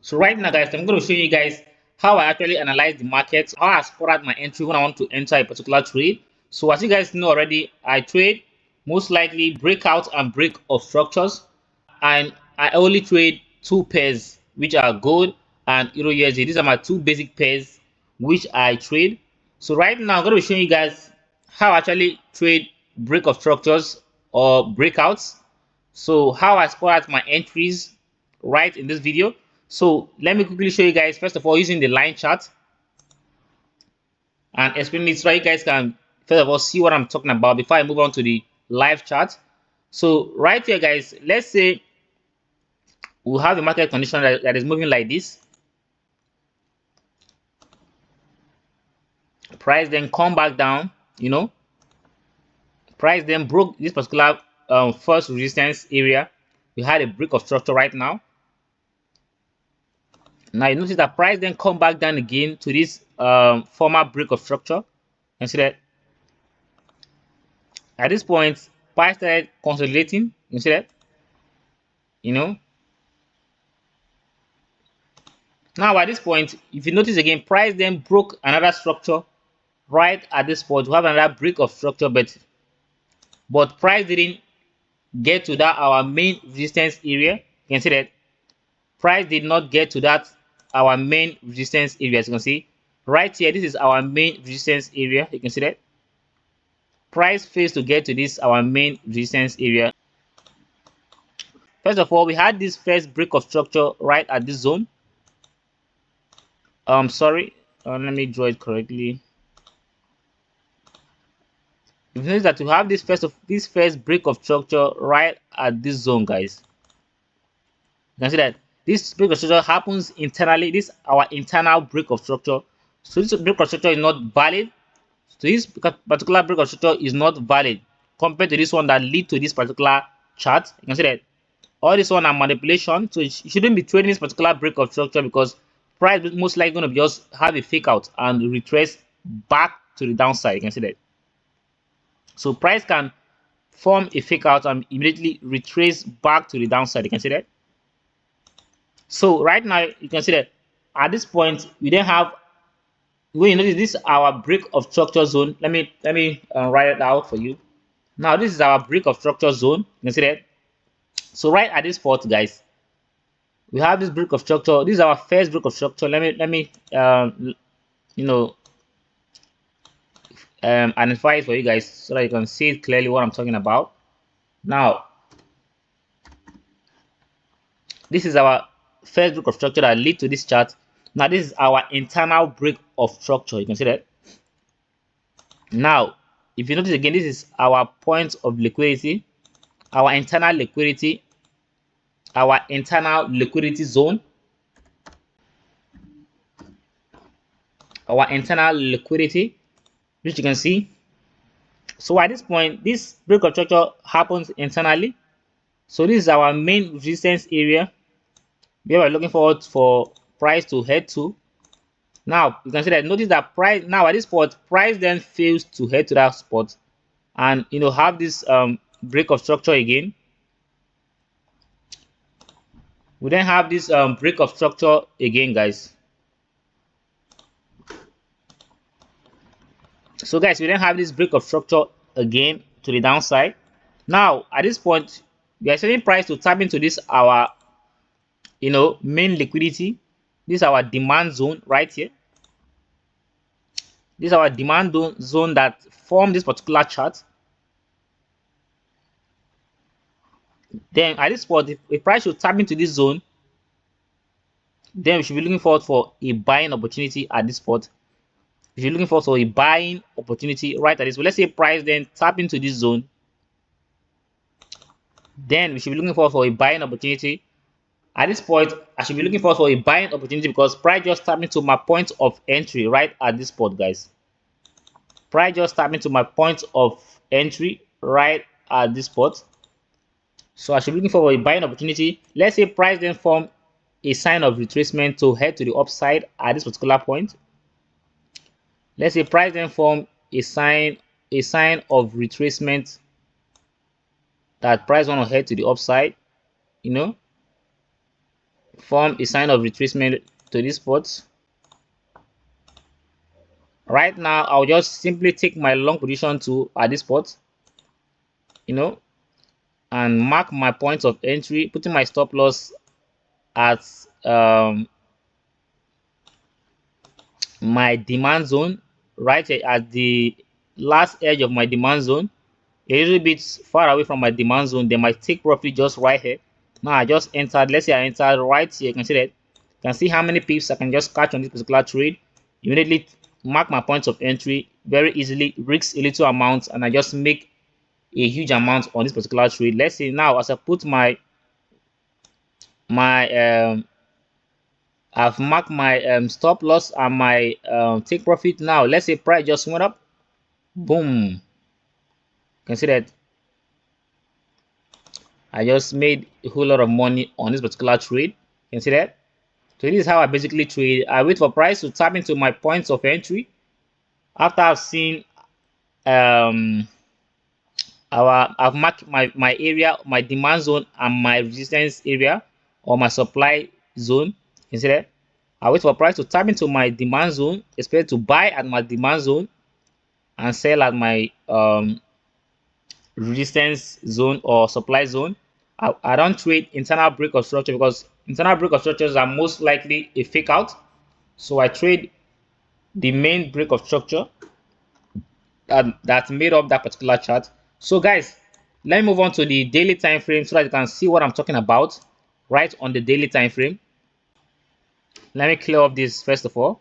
So right now, guys, I'm going to show you guys how I actually analyze the market, how I score out my entry when I want to enter a particular trade. So as you guys know already, I trade most likely breakout and break of structures, and I only trade two pairs, which are gold and Euro USD. These are my two basic pairs which I trade. So right now, I'm going to be showing you guys how I actually trade break of structures or breakouts. So how I score out my entries right in this video. So let me quickly show you guys, first of all, using the line chart and explain it so you guys can first of all see what I'm talking about before I move on to the live chart. So right here, guys, let's say we have a market condition that is moving like this. Price then come back down, price then broke this particular first resistance area. We had a break of structure right now. Now you notice that price then come back down again to this former break of structure. And see that at this point, price started consolidating. You see that, you know. Now at this point, if you notice again, price then broke another structure right at this point. We have another break of structure, but price didn't get to that our main resistance area. You can see that price did not get to that our main resistance area. As you can see right here, this is our main resistance area. You can see that price fails to get to this our main resistance area. First of all, we had this first break of structure right at this zone. Sorry, let me draw it correctly. You notice that we have this first break of structure right at this zone, guys. You can see that this break of structure happens internally. This is our internal break of structure. So this break of structure is not valid. So this particular break of structure is not valid compared to this one that lead to this particular chart. You can see that all this one are manipulation. So you shouldn't be trading this particular break of structure because price is most likely going to just have a fake out and retrace back to the downside. You can see that. So price can form a fake out and immediately retrace back to the downside. You can see that. So right now you can see that at this point we then have, when you notice this is our break of structure zone. Let me write it out for you. Now this is our break of structure zone. You can see that. So right at this spot, guys, we have this break of structure. This is our first break of structure. Let me identify it for you guys so that you can see it clearly what I'm talking about. Now this is our first break of structure that lead to this chart. Now this is our internal break of structure. You can see that. Now if you notice again, this is our point of liquidity, our internal liquidity zone, our internal liquidity, which you can see. So at this point, this break of structure happens internally. So this is our main resistance area where we're looking forward for price to head to. Now you can see that, notice that price now at this spot, price then fails to head to that spot and have this break of structure again. We then have this break of structure again, guys. So guys, we then have this break of structure again to the downside. Now at this point, we are setting price to tap into this our main liquidity. This is our demand zone right here. This is our demand zone that form this particular chart. Then at this point, if price should tap into this zone, then we should be looking forward for a buying opportunity at this spot. If you're looking for a buying opportunity right at this, well, let's say price then tap into this zone, then we should be looking for a buying opportunity. At this point, I should be looking for a buying opportunity because price just tapped into my point of entry right at this spot, guys. Price just tapped into my point of entry right at this spot. So I should be looking for a buying opportunity. Let's say price then form a sign of retracement to head to the upside at this particular point. Let's say price then form a sign of retracement that price want to head to the upside, form a sign of retracement to this spot. Right now, I'll just simply take my long position to at this spot, and mark my points of entry, putting my stop loss at my demand zone, right at the last edge of my demand zone, a little bit far away from my demand zone. Then my take profit just right here. Now I just entered. Let's say I entered right here. You can see that. You can see how many pips I can just catch on this particular trade. Immediately mark my points of entry very easily, risk a little amount, and I just make a huge amount on this particular trade. Let's say now as I put my I've marked my stop loss and my take profit. Now let's say price just went up, boom. You can see that I just made a whole lot of money on this particular trade. You can see that. So this is how I basically trade. I wait for price to tap into my points of entry. After I've seen I've marked my area, my demand zone, and my resistance area, or my supply zone. You see that? I wait for price to tap into my demand zone, expect to buy at my demand zone and sell at my resistance zone or supply zone. I don't trade internal break of structure because internal break of structures are most likely a fake out. So I trade the main break of structure that made up that particular chart. So guys, let me move on to the daily time frame so that you can see what I'm talking about right on the daily time frame. Let me clear up this first of all.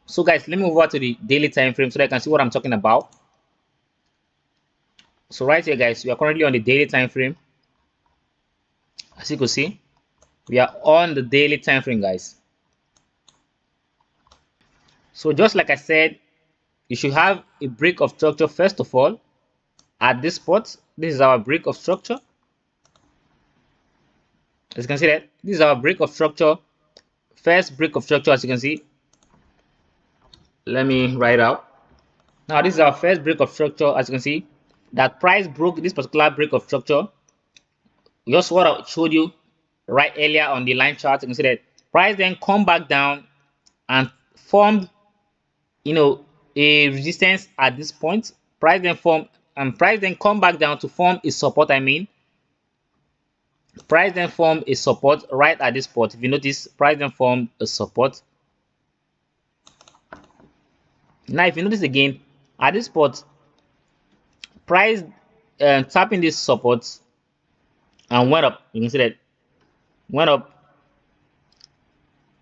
So guys, let me move over to the daily time frame so that you can see what I'm talking about. So right here guys, we are currently on the daily time frame. As you can see, we are on the daily time frame guys. So just like I said, you should have a break of structure first of all at this spot. This is our break of structure. As you can see that this is our break of structure, first break of structure. As you can see, let me write out. Now this is our first break of structure. As you can see, that price broke this particular break of structure. Just what I showed you right earlier on the line chart. You can see that price then come back down and formed a resistance at this point. Price then form and price then come back down to form a support. Price then formed a support right at this spot. If you notice, price then formed a support. Now if you notice again, at this spot, price tapping this support and went up. You can see that went up,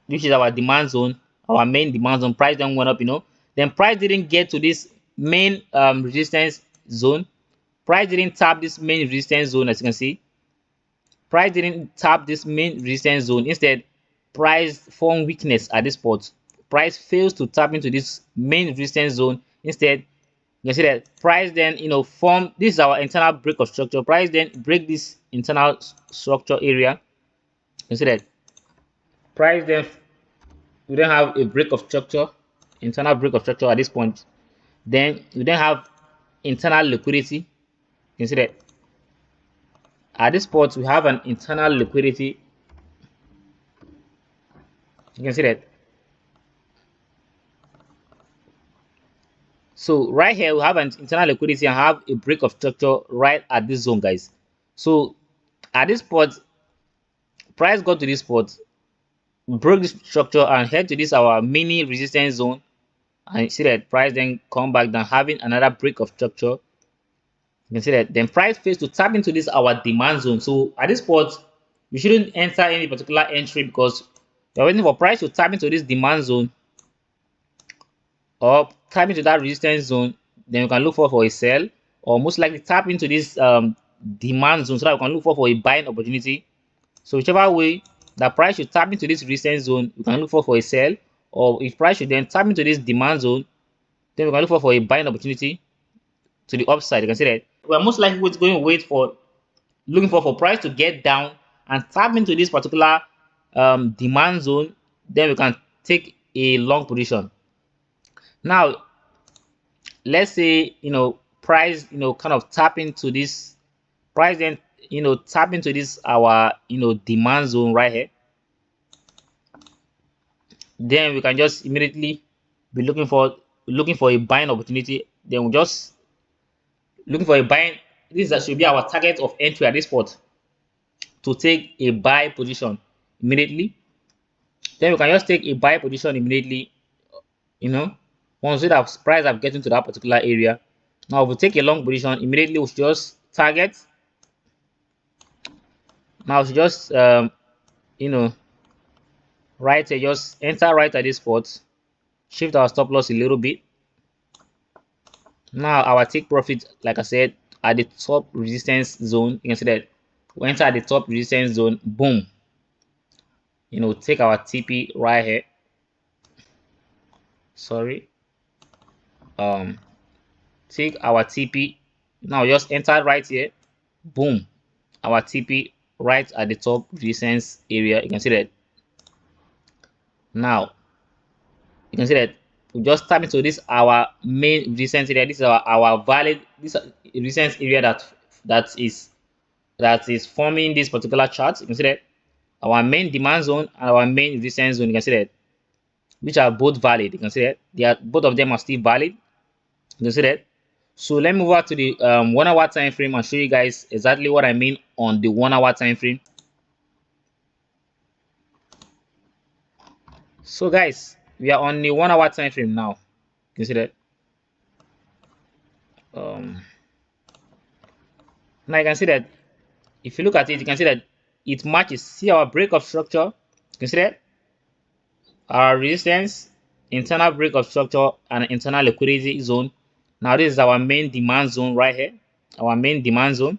which is our demand zone, our main demand zone. Price then went up, then price didn't get to this main resistance zone. Price didn't tap this main resistance zone. As you can see, price didn't tap this main resistance zone. Instead, price formed weakness at this spot. Price fails to tap into this main resistance zone. Instead, you can see that price then form, this is our internal break of structure. Price then break this internal structure area. You see that price then, we don't have a break of structure, internal break of structure at this point. Then we don't have internal liquidity. You can see that at this point we have an internal liquidity. You can see that. So right here we have an internal liquidity and have a break of structure right at this zone guys. So at this spot, price got to this spot, broke this structure and head to this our mini resistance zone, and you see that price then come back down having another break of structure. You can see that then price fails to tap into this our demand zone. So at this spot, we shouldn't enter any particular entry because we're waiting for price to tap into this demand zone or tap into that resistance zone. Then we can look for a sell, or most likely tap into this demand zone so that we can look for a buying opportunity. So whichever way, the price should tap into this resistance zone, we can look for a sell, or if price should then tap into this demand zone, then we can look for a buying opportunity to the upside. You can see that we're most likely going to wait for looking for price to get down and tap into this particular demand zone. Then we can take a long position. Now let's say price kind of tap into this, price then tap into this our demand zone right here, then we can just immediately be looking for a buying opportunity. Then we just looking for a buying. That should be our target of entry at this spot, to take a buy position immediately. Then we can just take a buy position immediately, once that price have getting to that particular area. Now if we take a long position immediately, we should just target. Now we should just right here, just enter right at this spot, shift our stop loss a little bit. Now our take profit, like I said, at the top resistance zone, you can see that we enter at the top resistance zone, boom, take our TP right here. Sorry, take our TP. Now just enter right here, boom, our TP right at the top resistance area. You can see that. Now you can see that we just tap into this our main resistance area. This is our valid, this resistance area that is forming this particular chart. You can see that our main demand zone and our main resistance zone, you can see that, which are both valid. You can see that both of them are still valid. You can see that. So let me move over to the 1 hour time frame and show you guys exactly what I mean on the 1 hour time frame. So guys, we are on the 1 hour time frame now. You can see that. Now you can see that if you look at it, you can see that it matches. See our break of structure. You can see that our resistance, internal break of structure, and internal liquidity zone. Now this is our main demand zone right here. Our main demand zone.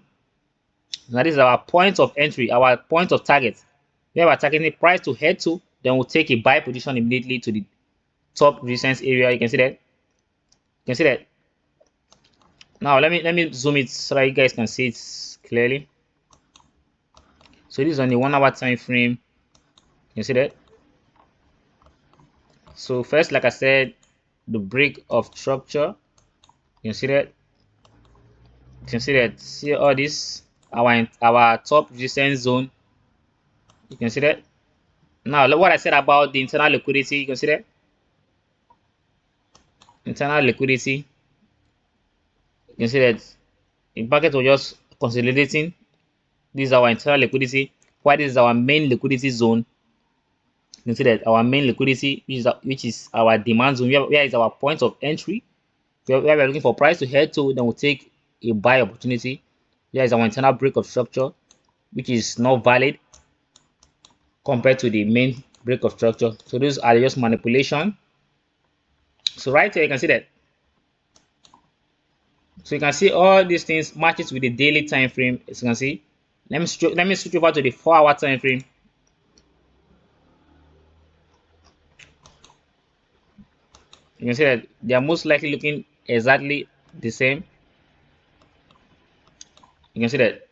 Now this is our point of entry, our point of target. We are targeting the price to head to, then we'll take a buy position immediately to the top resistance area. You can see that. You can see that. Now let me zoom it so that you guys can see it clearly. So this is on the 1 hour time frame. You can see that. So first, like I said, the break of structure. You can see that. You can see that. See all this, our top resistance zone. You can see that. Now look what I said about the internal liquidity. You can see that. Internal liquidity. You can see that the market was just consolidating. This is our internal liquidity. Why this is our main liquidity zone. You can see that our main liquidity, which is our demand zone, where is our point of entry, where we are looking for price to head to, then we'll take a buy opportunity. Here is our internal break of structure, which is not valid compared to the main break of structure. So those are just manipulation. So right here you can see that. So you can see all these things matches with the daily time frame. As you can see, let me switch over to the 4 hour time frame. You can see that they are most likely looking exactly the same. You can see that.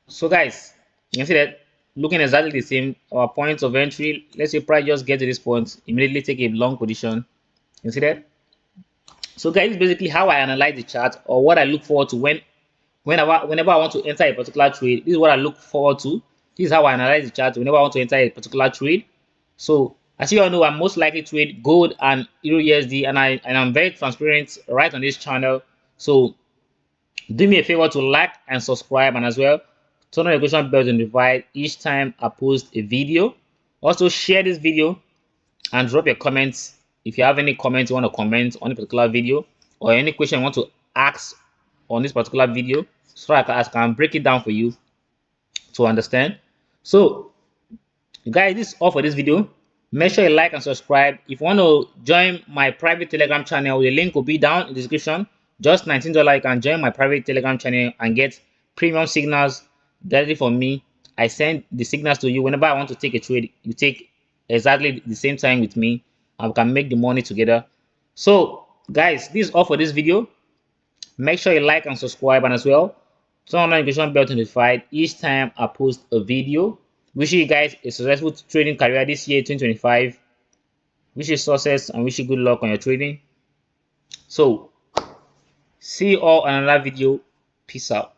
So guys, you can see that looking exactly the same. Our points of entry, let's say price just get to this point, immediately take a long position. You can see that. So guys, basically how I analyze the chart, or what I look forward to whenever I want to enter a particular trade. This is what I look forward to. This is how I analyze the chart whenever I want to enter a particular trade. So as you all know, I'm most likely trade gold and Euro USD, and I'm very transparent right on this channel. So do me a favor to like and subscribe, and as well turn on the notification bell to notify each time I post a video. Also share this video and drop your comments if you have any comments you want to comment on a particular video, or any question you want to ask on this particular video, so I can break it down for you to understand. So guys, this is all for this video. Make sure you like and subscribe. If you want to join my private Telegram channel, the link will be down in the description. Just $19, you can join my private Telegram channel and get premium signals directly from me. I send the signals to you whenever I want to take a trade. You take exactly the same time with me, and we can make the money together. So guys, this is all for this video. Make sure you like and subscribe, and as well turn on the notification bell to notify each time I post a video. Wishing you guys a successful trading career this year 2025. Wish you success and wish you good luck on your trading. So see you all on another video. Peace out.